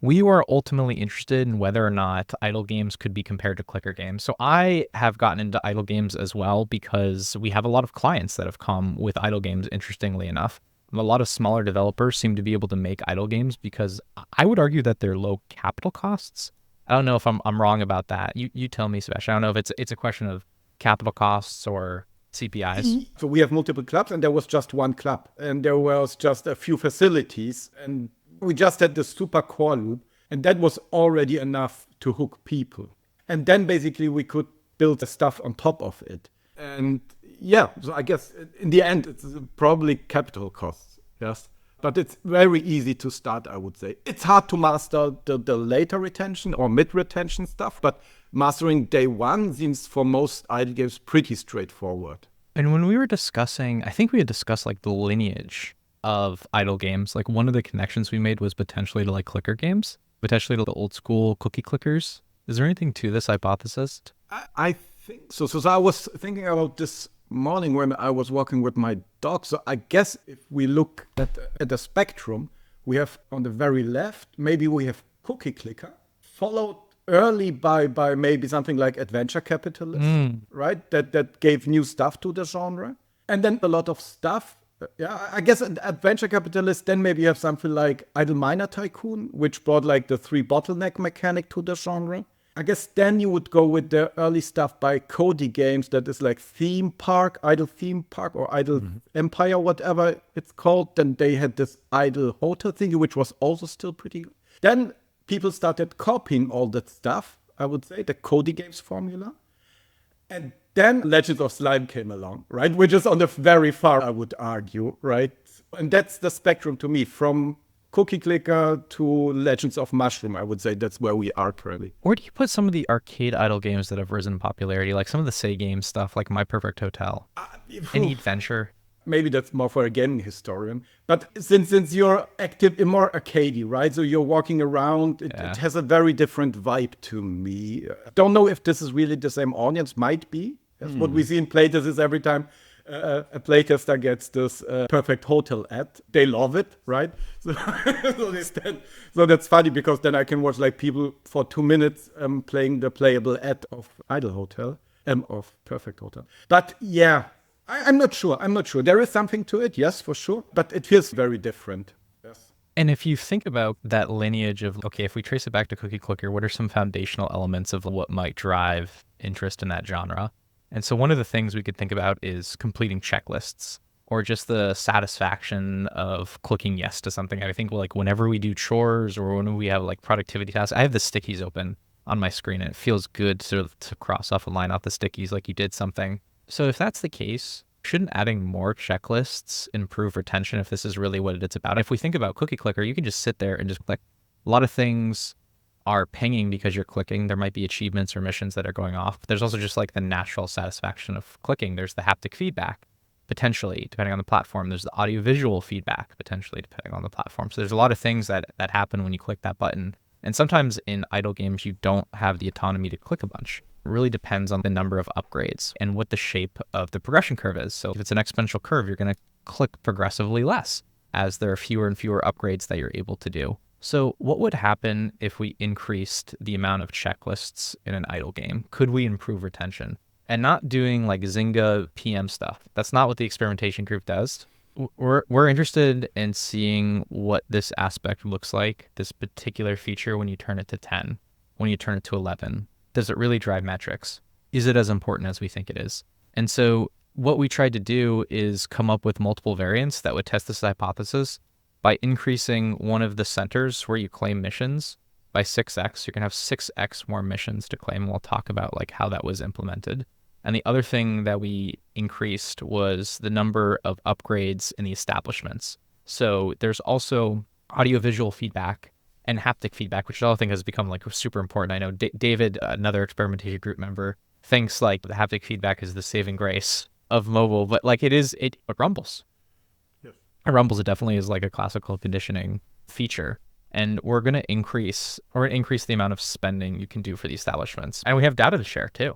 We were ultimately interested in whether or not idle games could be compared to clicker games. So I have gotten into idle games as well because we have a lot of clients that have come with idle games, interestingly enough. A lot of smaller developers seem to be able to make idle games because I would argue that they're low capital costs. I don't know if I'm wrong about that. You tell me, Sebastian. I don't know if it's a question of capital costs or CPIs. So we have multiple clubs, and there was just one club, and there was just a few facilities, and we just had the super core loop, and that was already enough to hook people. And then basically we could build the stuff on top of it. And yeah, so I guess in the end, it's probably capital costs, yes. But it's very easy to start, I would say. It's hard to master the later retention or mid-retention stuff, but mastering day one seems for most idle games pretty straightforward. And when we were discussing, I think we had discussed like the lineage of idle games. Like one of the connections we made was potentially to like clicker games, potentially to the old school cookie clickers. Is there anything to this hypothesis? I think so. So I was thinking about this morning when I was walking with my dog. So I guess if we look at the spectrum, we have on the very left, maybe we have cookie clicker, followed early by maybe something like adventure capitalist, right? That gave new stuff to the genre. And then a lot of stuff. Yeah, I guess an adventure capitalist, then maybe you have something like Idle Miner Tycoon, which brought like the 3 bottleneck mechanic to the genre. I guess then you would go with the early stuff by Cody Games that is like Theme Park, Idle Theme Park, or Idle Empire, whatever it's called. Then they had this Idle Hotel thing, which was also still pretty good. Then people started copying all that stuff, I would say, the Cody Games formula. And then Legends of Slime came along, right? Which is on the very far, I would argue, right? And that's the spectrum to me, from Cookie Clicker to Legends of Mushroom. I would say that's where we are currently. Where do you put some of the arcade idle games that have risen in popularity, like some of the Say Games stuff, like My Perfect Hotel, Any Adventure? Maybe that's more for a gaming historian. But since you're active in more arcadey, right? So you're walking around, it has a very different vibe to me. Don't know if this is really the same audience, might be. That's what we see in playtests is every time a playtester gets this Perfect Hotel ad, they love it, right? So, so that's funny because then I can watch like people for 2 minutes playing the playable ad of Idle Hotel, of Perfect Hotel. But yeah, I'm not sure. There is something to it, yes, for sure. But it feels very different. Yes. And if you think about that lineage of, okay, if we trace it back to Cookie Clicker, what are some foundational elements of what might drive interest in that genre? And so one of the things we could think about is completing checklists or just the satisfaction of clicking yes to something. I think like whenever we do chores or when we have like productivity tasks, I have the stickies open on my screen and it feels good to cross off and line out the stickies like you did something. So if that's the case, shouldn't adding more checklists improve retention if this is really what it's about? If we think about Cookie Clicker, you can just sit there and just click. A lot of things are pinging because you're clicking. There might be achievements or missions that are going off. But there's also just like the natural satisfaction of clicking. There's the haptic feedback, potentially, depending on the platform. There's the audiovisual feedback, potentially, depending on the platform. So there's a lot of things that happen when you click that button. And sometimes in idle games, you don't have the autonomy to click a bunch. It really depends on the number of upgrades and what the shape of the progression curve is. So if it's an exponential curve, you're going to click progressively less as there are fewer and fewer upgrades that you're able to do. So what would happen if we increased the amount of checklists in an idle game? Could we improve retention? And not doing like Zynga PM stuff. That's not what the Experimentation Group does. We're interested in seeing what this aspect looks like, this particular feature when you turn it to 10, when you turn it to 11. Does it really drive metrics? Is it as important as we think it is? And so what we tried to do is come up with multiple variants that would test this hypothesis. By increasing one of the centers where you claim missions by 6x, you're going to have 6x more missions to claim. We'll talk about like how that was implemented. And the other thing that we increased was the number of upgrades in the establishments. So there's also audiovisual feedback and haptic feedback, which I think has become like super important. I know David, another Experimentation Group member, thinks like the haptic feedback is the saving grace of mobile, but like it rumbles. Rumbles, it definitely is like a classical conditioning feature. And we're going to increase the amount of spending you can do for the establishments. And we have data to share too.